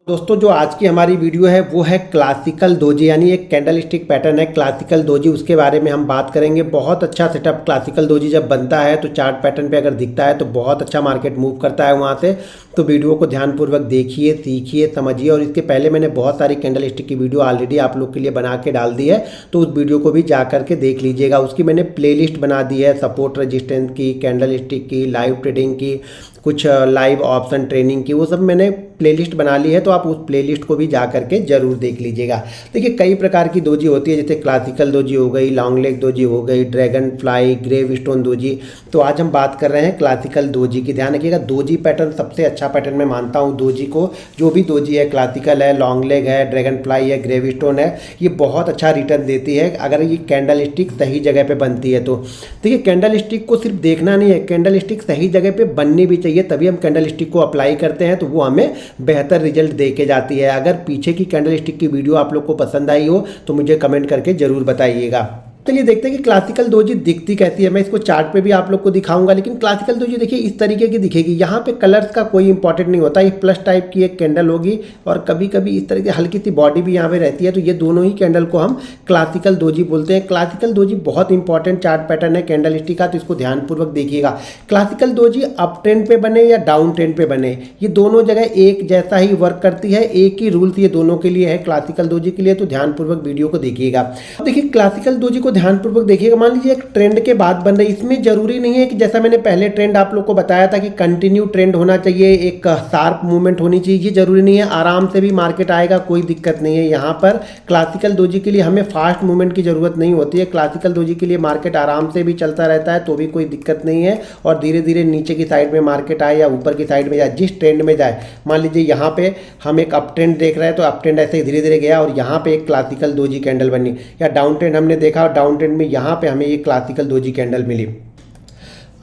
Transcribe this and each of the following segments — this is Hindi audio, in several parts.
दोस्तों जो आज की हमारी वीडियो है वो है क्लासिकल दोजी, यानी एक कैंडल स्टिक पैटर्न है क्लासिकल दोजी। उसके बारे में हम बात करेंगे। बहुत अच्छा सेटअप क्लासिकल दोजी जब बनता है तो चार्ट पैटर्न पे अगर दिखता है तो बहुत अच्छा मार्केट मूव करता है वहाँ से। तो वीडियो को ध्यानपूर्वक देखिए, सीखिए, समझिए। और इसके पहले मैंने बहुत सारी कैंडल स्टिक की वीडियो ऑलरेडी आप लोग के लिए बना के डाल दी है, तो उस वीडियो को भी जा करके देख लीजिएगा। उसकी मैंने प्लेलिस्ट बना दी है, सपोर्ट रेजिस्टेंस की, कैंडल स्टिक की, लाइव ट्रेडिंग की, कुछ लाइव ऑप्शन ट्रेनिंग की, वो सब मैंने प्लेलिस्ट बना ली है। तो आप उस प्लेलिस्ट को भी जा करके जरूर देख लीजिएगा। देखिए कई प्रकार की दोजी होती है, जैसे क्लासिकल दोजी हो गई, लॉन्ग लेग दोजी हो गई, dragon fly, grave stone doji. तो आज हम बात कर रहे हैं क्लासिकल दोजी की। ध्यान रखिएगा, दोजी पैटर्न सबसे अच्छा पैटर्न मैं मानता हूँ। दोजी को जो भी दोजी है, क्लासिकल है, लॉन्ग लेग है, ड्रैगन फ्लाई है, ग्रेव स्टोन है, ये बहुत अच्छा रिटर्न देती है अगर ये कैंडल स्टिक सही जगह पे बनती है। तो देखिए कैंडल स्टिक को सिर्फ देखना नहीं है, कैंडल स्टिक सही जगह पे बननी भी चाहिए, तभी हम कैंडल स्टिक को अप्लाई करते हैं तो वो हमें बेहतर रिजल्ट दे के जाती है। अगर पीछे की कैंडल स्टिक की वीडियो आप लोग को पसंद आई हो तो मुझे कमेंट करके जरूर बताइएगा। चलिए देखते हैं कि क्लासिकल दोजी दिखती कैसी है। मैं इसको चार्ट पे भी आप लोग को दिखाऊंगा, लेकिन क्लासिकल दोजी देखिए इस तरीके की दिखेगी। यहाँ पे कलर्स का कोई इंपॉर्टेंट नहीं होता। ये प्लस टाइप की एक कैंडल होगी और कभी कभी इस तरह की हल्की सी बॉडी भी यहाँ पे रहती है। तो ये दोनों ही कैंडल को हम क्लासिकल दोजी बोलते हैं। क्लासिकल दोजी बहुत इंपॉर्टेंट चार्ट पैटर्न है कैंडल स्टिक का, तो इसको ध्यानपूर्वक देखिएगा। क्लासिकल दोजी अप ट्रेंड पे बने या डाउन ट्रेंड पे बने, ये दोनों जगह एक जैसा ही वर्क करती है। एक ही रूल्स ये दोनों के लिए है, क्लासिकल दोजी के लिए। तो ध्यानपूर्वक वीडियो को देखिएगा। देखिए क्लासिकल दोजी को ध्यानपूर्वक देखिएगा। मान लीजिए एक ट्रेंड के बाद बन रही, इसमें जरूरी नहीं है कि जैसा मैंने पहले ट्रेंड आप लोग को बताया था कि कंटिन्यू ट्रेंड होना चाहिए, एक शार्प मूवमेंट होनी चाहिए, ये जरूरी नहीं है। आराम से भी मार्केट आएगा, कोई दिक्कत नहीं है। यहाँ पर क्लासिकल दोजी के लिए हमें फास्ट मूवमेंट की जरूरत नहीं होती है। क्लासिकल दोजी के लिए मार्केट आराम से भी चलता रहता है तो भी कोई दिक्कत नहीं है। और धीरे धीरे नीचे की साइड में मार्केट आए या ऊपर की साइड में जाए, जिस ट्रेंड में जाए। मान लीजिए यहाँ पे हम एक अप ट्रेंड देख रहे हैं तो अप ट्रेंड ऐसे ही धीरे धीरे गया और यहाँ पे एक क्लासिकल दोजी कैंडल बनी, या डाउन ट्रेंड हमने देखा, डाउन ट्रेंड में यहाँ पे हमें ये क्लासिकल दोजी कैंडल मिली।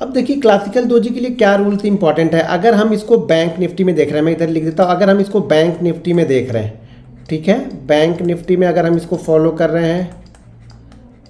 अब देखिए क्लासिकल दोजी के लिए क्या रूल्स इंपॉर्टेंट है। अगर हम इसको बैंक निफ्टी में देख रहे हैं, मैं इधर लिख देता हूँ, अगर हम इसको बैंक निफ्टी में देख रहे हैं, ठीक है, बैंक निफ्टी में अगर हम इसको फॉलो कर रहे हैं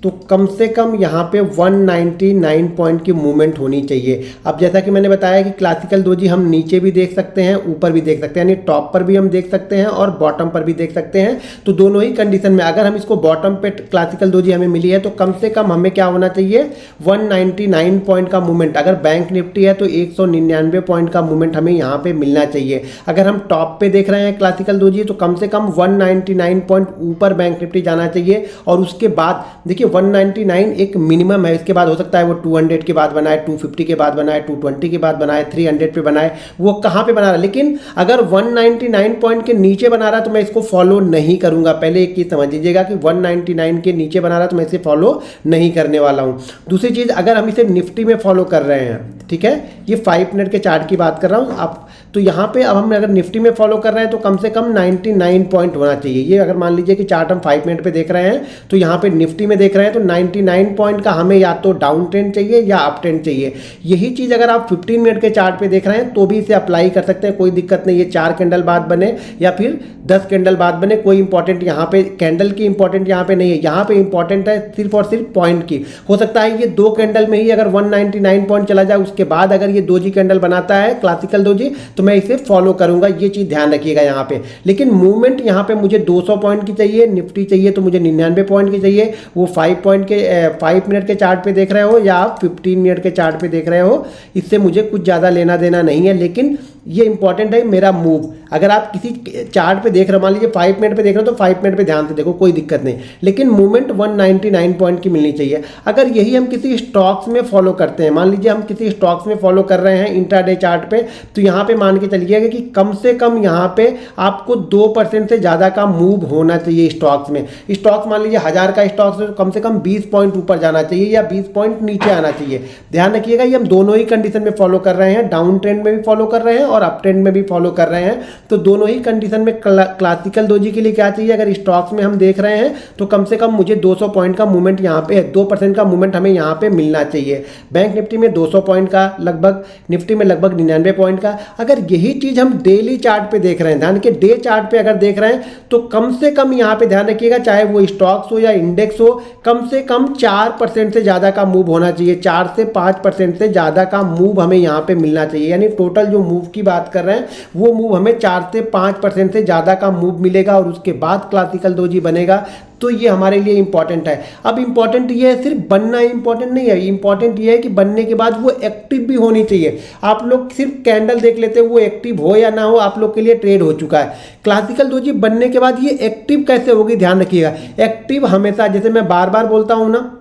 तो कम से कम यहाँ पे 199 पॉइंट की मूवमेंट होनी चाहिए। अब जैसा कि मैंने बताया कि क्लासिकल दोजी हम नीचे भी देख सकते हैं, ऊपर भी देख सकते हैं, यानी टॉप पर भी हम देख सकते हैं और बॉटम पर भी देख सकते हैं। तो दोनों ही कंडीशन में अगर हम इसको बॉटम पे क्लासिकल दोजी हमें मिली है तो कम से कम हमें क्या होना चाहिए, 199 पॉइंट का मूवमेंट। अगर बैंक निफ्टी है तो 199 पॉइंट का मूवमेंट हमें यहाँ पे मिलना चाहिए। अगर हम टॉप पे देख रहे हैं क्लासिकल दोजी तो कम से कम 199 पॉइंट ऊपर बैंक निफ्टी जाना चाहिए। और उसके बाद देखिए 199 एक मिनिमम है, इसके बाद हो सकता है वो 200 के बाद बनाए, 250 के बाद बनाए, 220 के बाद बनाए, 300 पे बनाए, वो कहाँ पे बना रहा है। लेकिन अगर 199 पॉइंट के नीचे बना रहा है तो मैं इसको फॉलो नहीं करूंगा। पहले एक चीज समझ लीजिएगा कि 199 के नीचे बना रहा है तो मैं इसे फॉलो नहीं करने वाला हूं। दूसरी चीज, अगर हम इसे निफ्टी में फॉलो कर रहे हैं, ठीक है, ये 5 मिनट के चार्ट की बात कर रहा हूं आप, तो यहाँ पे अब हम अगर निफ्टी में फॉलो कर रहे हैं तो कम से कम 99 पॉइंट होना चाहिए। ये अगर मान लीजिए कि चार्ट हम 5 मिनट पे देख रहे हैं तो यहाँ पे निफ्टी में देख रहे हैं तो 99 पॉइंट का हमें या तो डाउन ट्रेंड चाहिए या अप ट्रेंड चाहिए। यही चीज अगर आप 15 मिनट के चार्ट पे देख रहे हैं तो भी इसे अप्लाई कर सकते हैं, कोई दिक्कत नहीं है। 4 कैंडल बाद बने या फिर 10 कैंडल बाद बने, कोई इंपॉर्टेंट यहाँ पे कैंडल की इंपॉर्टेंट यहाँ पे नहीं है। यहाँ पे इंपॉर्टेंट है सिर्फ और सिर्फ पॉइंट की। हो सकता है ये 2 कैंडल में ही अगर 199 पॉइंट चला जाए, उसके बाद अगर ये दोजी कैंडल बनाता है क्लासिकल दोजी तो मैं इसे फॉलो करूंगा। ये चीज ध्यान रखिएगा यहाँ पे। लेकिन मूवमेंट यहाँ पे मुझे 200 पॉइंट की चाहिए, निफ्टी चाहिए तो मुझे 99 पॉइंट की चाहिए। वो 5 मिनट के चार्ट पे देख रहे हो या आप 15 मिनट के चार्ट पे देख रहे हो, इससे मुझे कुछ ज़्यादा लेना देना नहीं है। लेकिन ये इंपॉर्टेंट है मेरा मूव। अगर आप किसी चार्ट पे देख रहे हो, मान लीजिए 5 मिनट पे देख रहे हो तो 5 मिनट पे ध्यान से देखो, कोई दिक्कत नहीं। लेकिन मूवमेंट 199 पॉइंट की मिलनी चाहिए। अगर यही हम किसी स्टॉक्स में फॉलो करते हैं, मान लीजिए हम किसी स्टॉक्स में फॉलो कर रहे हैं इंट्राडे चार्ट पे, तो यहाँ पे मान के चलिएगा कि कम से कम यहाँ पे आपको 2% से ज़्यादा का मूव होना चाहिए स्टॉक्स में। स्टॉक्स मान लीजिए 1000 का स्टॉक्स है तो कम से कम 20 पॉइंट ऊपर जाना चाहिए या 20 पॉइंट नीचे आना चाहिए। ध्यान रखिएगा, ये हम दोनों ही कंडीशन में फॉलो कर रहे हैं, डाउन ट्रेंड में भी फॉलो कर रहे हैं और अप ट्रेंड में भी फॉलो कर रहे हैं। तो दोनों ही कंडीशन में क्लासिकल दोजी के लिए क्या चाहिए, अगर स्टॉक्स में हम देख रहे हैं तो कम से कम मुझे 200 पॉइंट का मूवमेंट यहाँ पे है, 2% का मूवमेंट हमें यहाँ पे मिलना चाहिए। बैंक निफ्टी में 200 पॉइंट का लगभग, निफ्टी में लगभग 99 पॉइंट का। अगर यही चीज हम डेली चार्ट पे देख रहे हैं, ध्यान के डे चार्ट पे अगर देख रहे हैं तो कम से कम यहाँ पे ध्यान रखिएगा, चाहे वो स्टॉक्स हो या इंडेक्स हो, कम से कम 4% से ज्यादा का मूव होना चाहिए। 4 से 5% से ज्यादा का मूव हमें यहाँ पे मिलना चाहिए। यानी टोटल जो मूव की बात कर रहे हैं वो मूव हमें 4 4 से 5% से ज़्यादा का मूव मिलेगा और उसके बाद क्लासिकल डोजी बनेगा, तो ये हमारे लिए इंपॉर्टेंट है। अब इंपॉर्टेंट ये है, सिर्फ बनना इंपॉर्टेंट नहीं है, इंपॉर्टेंट ये है कि बनने के बाद वो एक्टिव भी होनी चाहिए। आप लोग सिर्फ कैंडल देख लेते हैं, वो एक्टिव हो या ना हो आप लोग के लिए ट्रेड हो चुका है। क्लासिकल डोजी बनने के बाद ये एक्टिव कैसे होगी, ध्यान रखिएगा। एक्टिव हमेशा, जैसे मैं बार बार बोलता हूँ ना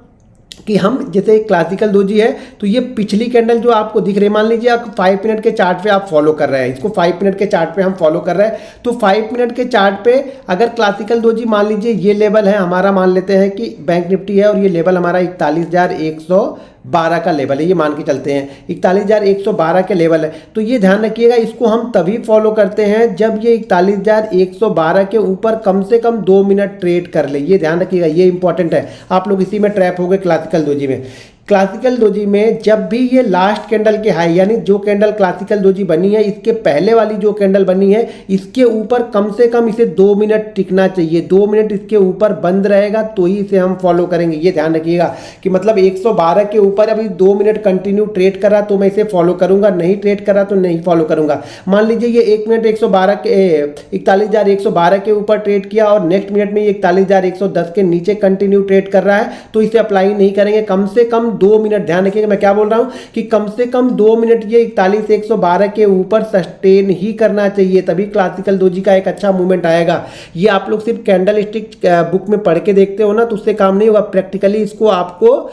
कि हम जैसे क्लासिकल डोजी है तो ये पिछली कैंडल जो आपको दिख रही है, मान लीजिए आप 5 मिनट के चार्ट पे आप फॉलो कर रहे हैं, इसको 5 मिनट के चार्ट पे हम फॉलो कर रहे हैं, तो 5 मिनट के चार्ट पे अगर क्लासिकल डोजी मान लीजिए ये लेवल है हमारा, मान लेते हैं कि बैंक निफ्टी है और ये लेवल हमारा 41,112 का लेवल है, ये मान के चलते हैं 41,112 के लेवल है, तो ये ध्यान रखिएगा इसको हम तभी फॉलो करते हैं जब ये 41,112 के ऊपर कम से कम 2 मिनट ट्रेड कर ले। ये ध्यान रखिएगा, ये इंपॉर्टेंट है। आप लोग इसी में ट्रैप हो गए क्लासिकल डोजी में। क्लासिकल डोजी में जब भी ये लास्ट कैंडल के हाई, यानी जो कैंडल क्लासिकल डोजी बनी है इसके पहले वाली जो कैंडल बनी है इसके ऊपर कम से कम इसे 2 मिनट टिकना चाहिए, 2 मिनट इसके ऊपर बंद रहेगा तो ही इसे हम फॉलो करेंगे। ये ध्यान रखिएगा कि मतलब 112 के ऊपर अभी 2 मिनट कंटिन्यू ट्रेड करा तो मैं इसे फॉलो करूंगा, नहीं ट्रेड करा तो नहीं फॉलो करूंगा। मान लीजिए ये 1 मिनट 112 के 41,112 के ऊपर ट्रेड किया और नेक्स्ट मिनट में ये 41,110 के नीचे कंटिन्यू ट्रेड कर रहा है तो इसे अप्लाई नहीं करेंगे। कम से कम 2 मिनट, ध्यान रखिएगा मैं क्या बोल रहा हूं कि कम से कम 2 मिनट ये 41,112 के ऊपर सस्टेन ही करना चाहिए, तभी क्लासिकल डोजी का एक अच्छा मूवमेंट आएगा। ये आप लोग सिर्फ कैंडल स्टिक बुक में पढ़ के देखते हो ना तो उससे काम नहीं होगा, प्रैक्टिकली इसको आपको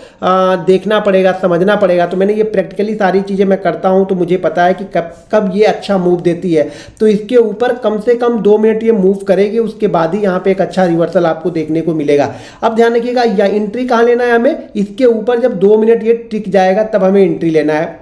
देखना पड़ेगा, समझना पड़ेगा। तो मैंने ये प्रैक्टिकली सारी चीजें मैं करता हूं तो मुझे पता है कि कब कब ये अच्छा मूव देती है। तो इसके ऊपर कम से कम 2 मिनट ये मूव करेगी, उसके बाद ही यहाँ पे एक अच्छा रिवर्सल आपको देखने को मिलेगा। अब ध्यान रखिएगा या एंट्री कहाँ लेना है हमें, इसके ऊपर जब 2 मिनट ये टिक जाएगा तब हमें एंट्री लेना है,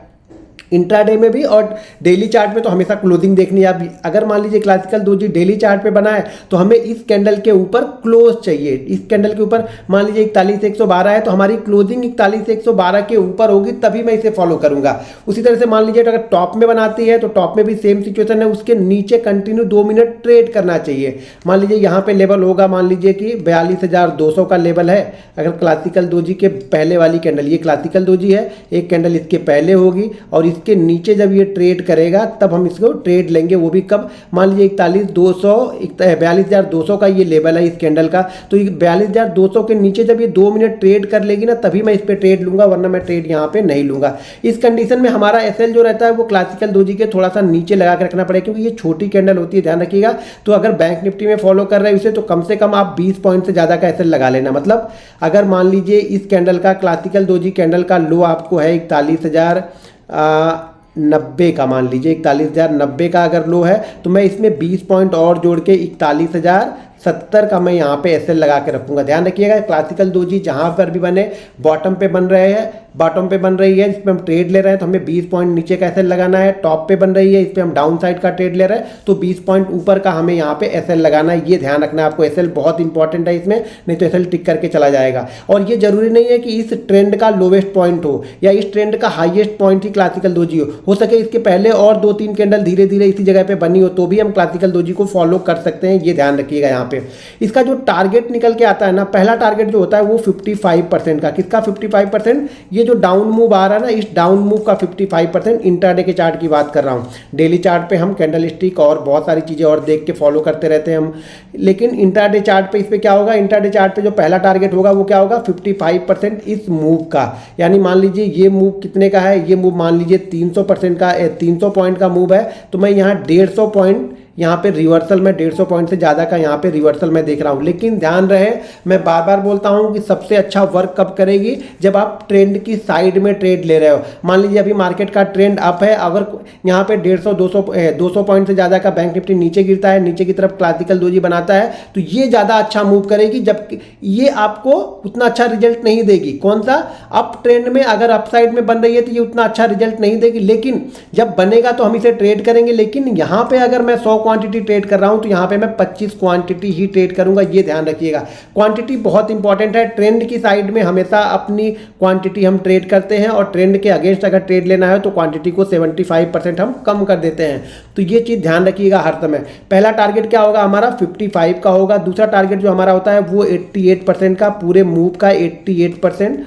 इंट्राडे में भी और डेली चार्ट में तो हमेशा क्लोजिंग देखनी है। अब अगर मान लीजिए क्लासिकल डोजी डेली चार्ट पे बना है तो हमें इस कैंडल के ऊपर क्लोज चाहिए, इस कैंडल के ऊपर मान लीजिए 41,112 है तो हमारी क्लोजिंग 41,112 के ऊपर होगी तभी मैं इसे फॉलो करूंगा। उसी तरह से मान लीजिए अगर टॉप में बनाती है तो टॉप में भी सेम सिचुएशन है, उसके नीचे कंटिन्यू 2 मिनट ट्रेड करना चाहिए। मान लीजिए यहाँ पे लेवल होगा, मान लीजिए कि 42,200 का लेवल है। अगर क्लासिकल डोजी के पहले वाली कैंडल, ये क्लासिकल डोजी है, एक कैंडल इसके पहले होगी और इसके नीचे जब ये ट्रेड करेगा तब हम इसको ट्रेड लेंगे, वो भी कब, मान लीजिए 42,200 का ये लेवल है इस कैंडल का, तो 42,200 के नीचे जब ये 2 मिनट ट्रेड कर लेगी ना तभी मैं इस पे ट्रेड लूंगा, वरना मैं ट्रेड यहाँ पे नहीं लूंगा। इस कंडीशन में हमारा एसएल जो रहता है वो क्लासिकल डोजी के थोड़ा सा नीचे लगा के रखना पड़ेगा क्योंकि ये छोटी कैंडल होती है, ध्यान रखिएगा। तो अगर बैंक निफ्टी में फॉलो कर रहे हैं उसे तो कम से कम आप 20 पॉइंट से ज्यादा का एसएल लगा लेना। मतलब अगर मान लीजिए इस कैंडल का, क्लासिकल डोजी कैंडल का लो आपको है 41,090 का, मान लीजिए 41,090 का अगर लो है तो मैं इसमें 20 पॉइंट और जोड़ के 41,070 का मैं यहाँ पे एसएल लगा के रखूंगा। ध्यान रखिएगा क्लासिकल डोजी जहाँ पर भी बने, बॉटम पे बन रहे हैं, बॉटम पे बन रही है, इस पर हम ट्रेड ले रहे हैं तो हमें 20 पॉइंट नीचे का एसएल लगाना है। टॉप पे बन रही है, इस पर हम डाउन साइड का ट्रेड ले रहे हैं तो 20 पॉइंट ऊपर का हमें यहाँ पे एसएल लगाना है। ये ध्यान रखना है आपको, एसएल बहुत इंपॉर्टेंट है इसमें, नहीं तो एसएल टिक करके चला जाएगा। और ये जरूरी नहीं है कि इस ट्रेंड का लोवेस्ट पॉइंट हो या इस ट्रेंड का हाईएस्ट पॉइंट ही क्लासिकल डोजी हो सके इसके पहले और 2-3 कैंडल धीरे धीरे इसी जगह पे बनी हो तो भी हम क्लासिकल डोजी को फॉलो कर सकते हैं। ये ध्यान रखिएगा। यहाँ पे इसका जो टारगेट निकल के आता है ना, पहला टारगेट जो होता है वो 55% का, किसका 55%, ये जो डाउन मूव आ रहा है ना, इस डाउन मूव का 55%। इंट्राडे के चार्ट की बात कर रहा हूँ, डेली चार्ट पे हम कैंडल स्टिक और बहुत सारी चीजें और देख के फॉलो करते रहते हैं हम, लेकिन इंट्राडे चार्ट पे इस पे क्या होगा, इंट्राडे चार्ट पे जो पहला टारगेट होगा वो क्या होगा, 55% इस मूव का। यानी मान लीजिए ये मूव कितने का है, ये मूव मान लीजिए 300% का, 300 पॉइंट का मूव है तो मैं यहाँ 150 पॉइंट यहाँ पे रिवर्सल में 150 पॉइंट से ज़्यादा का यहाँ पे रिवर्सल मैं देख रहा हूँ। लेकिन ध्यान रहे, मैं बार बार बोलता हूँ कि सबसे अच्छा वर्क कब करेगी, जब आप ट्रेंड की साइड में ट्रेड ले रहे हो। मान लीजिए अभी मार्केट का ट्रेंड अप है, अगर यहाँ पे 150-200 पॉइंट से ज़्यादा का बैंक निफ्टी नीचे गिरता है, नीचे की तरफ क्लासिकल डोजी बनाता है तो ये ज़्यादा अच्छा मूव करेगी, जबकि ये आपको उतना अच्छा रिजल्ट नहीं देगी। कौन सा, अप ट्रेंड में अगर अप साइड में बन रही है तो ये उतना अच्छा रिजल्ट नहीं देगी, लेकिन जब बनेगा तो हम इसे ट्रेड करेंगे। लेकिन यहाँ पे अगर मैं 100 क्वांटिटी ट्रेड कर रहा हूं तो यहां पे मैं 25 क्वांटिटी ही ट्रेड करूंगा। ये ध्यान रखिएगा, क्वांटिटी बहुत इंपॉर्टेंट है। ट्रेंड की साइड में हमेशा अपनी क्वांटिटी हम ट्रेड करते हैं और ट्रेंड के अगेंस्ट अगर ट्रेड लेना है तो क्वांटिटी को 75% हम कम कर देते हैं। तो ये चीज ध्यान रखिएगा हर समय। पहला टारगेट क्या होगा हमारा, 55 का होगा। दूसरा टारगेट जो हमारा होता है वो 88% का, पूरे मूव का 88%।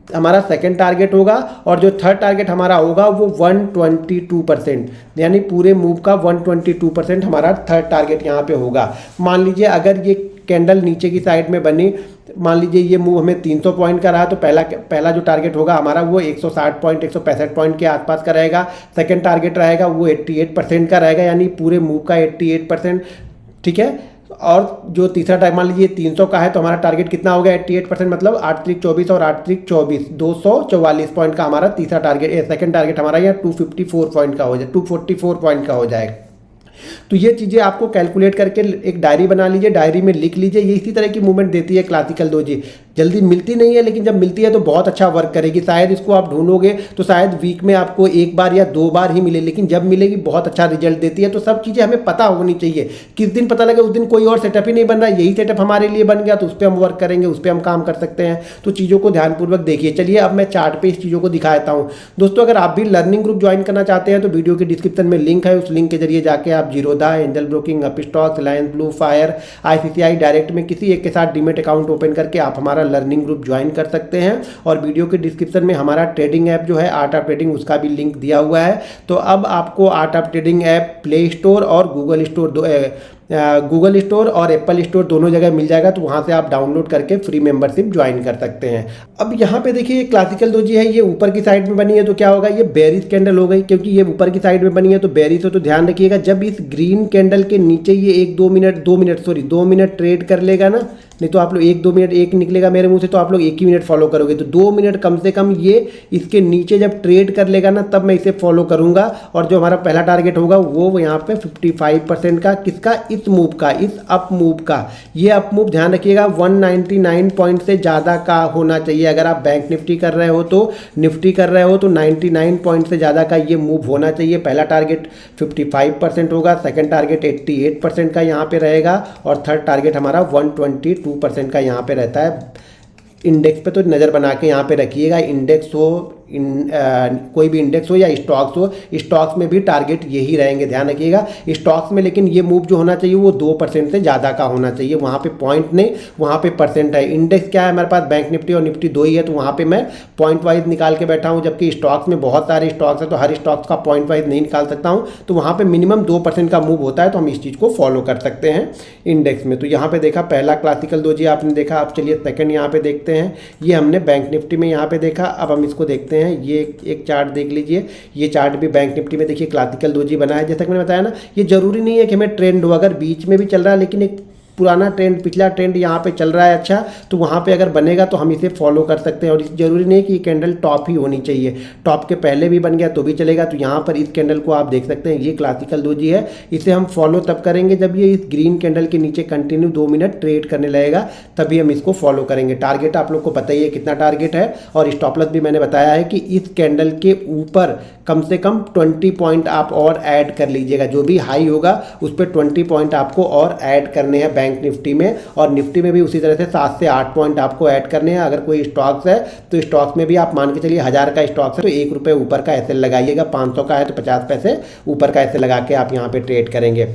हमारा सेकंड टारगेट होगा, और जो थर्ड टारगेट हमारा होगा वो 122%, यानी पूरे मूव का 122% हमारा थर्ड टारगेट यहाँ पे होगा। मान लीजिए अगर ये कैंडल नीचे की साइड में बनी, मान लीजिए ये मूव हमें 300 पॉइंट का रहा, तो पहला जो टारगेट होगा हमारा वो 160 पॉइंट 165 पॉइंट के आसपास का रहेगा। सेकंड टारगेट रहेगा वो 88% का रहेगा, यानी पूरे मूव का 88%, ठीक है। और जो तीसरा टाइम मान लीजिए 300 का है, तो हमारा टारगेट कितना हो गया 88%, मतलब 8 त्रिक 24 और 8 त्रिक 24, 244 पॉइंट का हमारा तीसरा टारगेट, सेकंड टारगेट हमारा यहाँ 254 पॉइंट का हो जाए 244 पॉइंट का हो जाएगा। तो ये चीज़ें आपको कैलकुलेट करके एक डायरी बना लीजिए, डायरी में लिख लीजिए। ये इसी तरह की मूवमेंट देती है क्लासिकल डोजी। जल्दी मिलती नहीं है, लेकिन जब मिलती है तो बहुत अच्छा वर्क करेगी। शायद इसको आप ढूंढोगे तो शायद वीक में आपको एक बार या 2 बार ही मिले, लेकिन जब मिलेगी बहुत अच्छा रिजल्ट देती है। तो सब चीज़ें हमें पता होनी चाहिए। किस दिन पता लगे उस दिन कोई और सेटअप ही नहीं बन रहा है, यही सेटअप हमारे लिए बन गया, तो उस पर हम वर्क करेंगे, उस पर हम काम कर सकते हैं। तो चीज़ों को ध्यानपूर्वक देखिए। चलिए अब मैं चार्ट पे इस चीज़ों को दिखा देता हूँ। दोस्तों अगर आप भी लर्निंग ग्रुप ज्वाइन करना चाहते हैं तो वीडियो के डिस्क्रिप्शन में लिंक है, उस लिंक के जरिए जाके आप Zerodha, angel broking, Upstox, Reliance blue, fire, ICICI direct में किसी एक के साथ डीमेट अकाउंट ओपन करके आप हमारा लर्निंग ग्रुप ज्वाइन कर सकते हैं। और वीडियो के डिस्क्रिप्शन में हमारा ट्रेडिंग ऐप जो है आर्ट ऑफ ट्रेडिंग, उसका भी लिंक दिया हुआ है। तो अब आपको art of trading app play store और गूगल स्टोर और एप्पल स्टोर दोनों जगह मिल जाएगा, तो वहाँ से आप डाउनलोड करके फ्री मेंबरशिप ज्वाइन कर सकते हैं। अब यहाँ पे देखिए क्लासिकल डोजी है, ये ऊपर की साइड में बनी है, तो क्या होगा, ये बेरिश कैंडल हो गई, क्योंकि ये ऊपर की साइड में बनी है तो बेरिश हो। तो ध्यान रखिएगा, जब इस ग्रीन कैंडल के नीचे ये 2 मिनट ट्रेड कर लेगा ना, नहीं तो आप लोग 1-2 मिनट, एक निकलेगा मेरे मुंह से तो आप लोग 1 ही मिनट फॉलो करोगे, तो 2 मिनट कम से कम ये इसके नीचे जब ट्रेड कर लेगा ना, तब मैं इसे फॉलो करूंगा। और जो हमारा पहला टारगेट होगा वो यहाँ पे 55% का, किसका, इस मूव का, इस अप मूव का। ये अप मूव ध्यान रखिएगा 199 पॉइंट से ज़्यादा का होना चाहिए। अगर आप बैंक निफ्टी कर रहे हो तो, निफ्टी कर रहे हो तो 99 पॉइंट से ज़्यादा का ये मूव होना चाहिए। पहला टारगेट 55% होगा, सेकंड टारगेट 88% का यहाँ पे रहेगा, और थर्ड टारगेट हमारा 122% का यहाँ पे रहता है। इंडेक्स पे तो नज़र बना के यहाँ पे रखिएगा, इंडेक्स हो, कोई भी इंडेक्स हो या स्टॉक्स हो, स्टॉक्स में भी टारगेट यही रहेंगे, ध्यान रखिएगा। स्टॉक्स में लेकिन ये मूव जो होना चाहिए वो 2% से ज़्यादा का होना चाहिए, वहाँ पे पॉइंट नहीं, वहाँ पे परसेंट है। इंडेक्स क्या है हमारे पास, बैंक निफ्टी और निफ्टी 2 ही है, तो वहाँ पे मैं पॉइंट वाइज निकाल के बैठा हूँ, जबकि स्टॉक्स में बहुत सारे स्टॉक्स है तो हर स्टॉक्स का पॉइंट वाइज नहीं निकाल सकता हूँ, तो वहाँ पर मिनिमम 2% का मूव होता है, तो हम इस चीज़ को फॉलो कर सकते हैं इंडेक्स में। तो यहाँ पर देखा पहला क्लासिकल डोजी आपने देखा। अब चलिए सेकेंड यहाँ पे देखते हैं, ये हमने बैंक निफ्टी में यहाँ पे देखा। अब हम इसको देखते हैं, ये एक चार्ट देख लीजिए। ये चार्ट भी बैंक निफ्टी में देखिए क्लासिकल डोजी बना है। जैसा कि मैंने बताया ना, ये जरूरी नहीं है कि हमें ट्रेंड हो, अगर बीच में भी चल रहा है लेकिन एक पुराना ट्रेंड, पिछला ट्रेंड यहाँ पे चल रहा है अच्छा, तो वहाँ पे अगर बनेगा तो हम इसे फॉलो कर सकते हैं। और जरूरी नहीं है कि ये कैंडल टॉप ही होनी चाहिए, टॉप के पहले भी बन गया तो भी चलेगा। तो यहाँ पर इस कैंडल को आप देख सकते हैं, ये क्लासिकल डोजी है। इसे हम फॉलो तब करेंगे जब ये इस ग्रीन कैंडल के नीचे कंटिन्यू 2 मिनट ट्रेड करने लगेगा, तभी हम इसको फॉलो करेंगे। टारगेट आप लोग को पता ही है कितना टारगेट है, और स्टॉप लॉस भी मैंने बताया है कि इस कैंडल के ऊपर कम से कम 20 पॉइंट आप और ऐड कर लीजिएगा। जो भी हाई होगा उस पर 20 पॉइंट आपको और ऐड करने हैं बैंक निफ्टी में, और निफ्टी में भी उसी तरह से 7 से 8 पॉइंट आपको ऐड करने हैं। अगर कोई स्टॉक्स है तो स्टॉक्स में भी आप मान के चलिए 1000 का स्टॉक्स है तो ₹1 ऊपर का ऐसे लगाइएगा, 500 का है तो 50 पैसे ऊपर का ऐसे लगा के आप यहाँ पे ट्रेड करेंगे।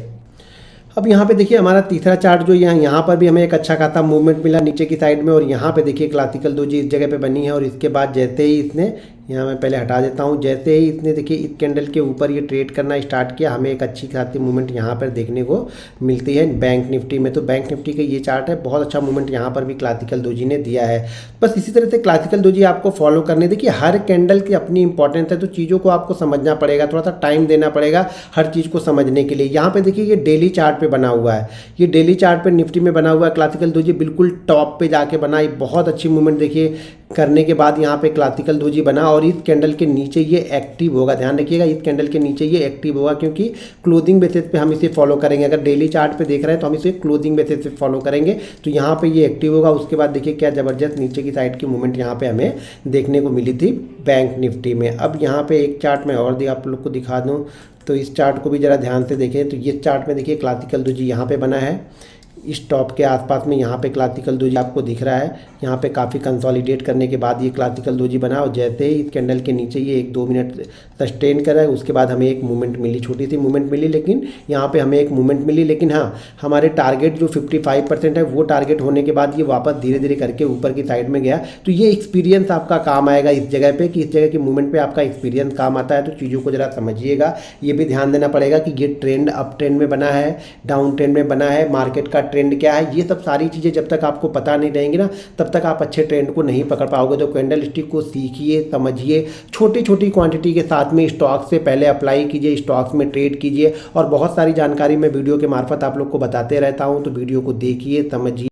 अब यहाँ पे देखिए हमारा तीसरा चार्ट जो यहाँ पर भी हमें एक अच्छा खासा मूवमेंट मिला नीचे की साइड में, और यहाँ पे देखिए क्लासिकल डोजी इस जगह पे बनी है। और इसके बाद जैसे ही इसने, यहाँ मैं पहले हटा देता हूँ, जैसे ही इसने देखिए इस कैंडल के ऊपर ये ट्रेड करना स्टार्ट किया, हमें एक अच्छी खासी मूवमेंट यहाँ पर देखने को मिलती है बैंक निफ्टी में। तो बैंक निफ्टी का ये चार्ट है, बहुत अच्छा मूवमेंट यहाँ पर भी क्लासिकल डोजी ने दिया है। बस इसी तरह से क्लासिकल डोजी आपको फॉलो करने, देखिए हर कैंडल की अपनी इंपॉर्टेंस है, तो चीज़ों को आपको समझना पड़ेगा, थोड़ा सा टाइम देना पड़ेगा हर चीज़ को समझने के लिए। यहाँ पर देखिए ये डेली चार्ट पर बना हुआ है, ये डेली चार्ट पर निफ्टी में बना हुआ है। क्लासिकल डोजी बिल्कुल टॉप पे जाके बना, बहुत अच्छी मूवमेंट देखिए करने के बाद यहाँ पे क्लासिकल डोजी बना, और इस कैंडल के नीचे ये एक्टिव होगा। ध्यान रखिएगा इस कैंडल के नीचे ये एक्टिव होगा, क्योंकि क्लोजिंग बेसिस पे हम इसे फॉलो करेंगे। अगर डेली चार्ट पे देख रहे हैं तो हम इसे क्लोजिंग बेसिस पे फॉलो करेंगे, तो यहाँ पे ये एक्टिव होगा। उसके बाद देखिए क्या ज़बरदस्त नीचे की साइड की मूवमेंट यहाँ पे हमें देखने को मिली थी बैंक निफ्टी में। अब यहाँ पे एक चार्ट मैं और आप लोग को दिखा दूँ, तो इस चार्ट को भी ज़रा ध्यान से देखें। तो ये चार्ट में देखिए क्लासिकल डोजी यहाँ पे बना है, इस टॉप के आसपास में यहाँ पे क्लासिकल डोजी आपको दिख रहा है। यहाँ पे काफ़ी कंसोलिडेट करने के बाद ये क्लासिकल डोजी बना और जैसे ही इस कैंडल के नीचे ये 1-2 मिनट सस्टेन करा, उसके बाद हमें एक मूवमेंट मिली, छोटी सी मूवमेंट मिली, लेकिन यहाँ पे हमें एक मूवमेंट मिली। लेकिन हाँ, हमारे टारगेट जो 55% है वो टारगेट होने के बाद ये वापस धीरे धीरे करके ऊपर की साइड में गया। तो ये एक्सपीरियंस आपका काम आएगा इस जगह पे, कि इस जगह की मूवमेंट पे आपका एक्सपीरियंस काम आता है। तो चीज़ों को जरा समझिएगा। ये भी ध्यान देना पड़ेगा कि ये ट्रेंड अप ट्रेंड में बना है, डाउन ट्रेंड में बना है, मार्केट का ट्रेंड क्या है, ये सब सारी चीज़ें जब तक आपको पता नहीं रहेंगी ना, तब तक आप अच्छे ट्रेंड को नहीं पकड़ पाओगे। तो कैंडल स्टिक को सीखिए, समझिए, छोटी छोटी क्वांटिटी के साथ में स्टॉक से पहले अप्लाई कीजिए, स्टॉक्स में ट्रेड कीजिए। और बहुत सारी जानकारी मैं वीडियो के मार्फत आप लोग को बताते रहता हूँ, तो वीडियो को देखिए, समझिए।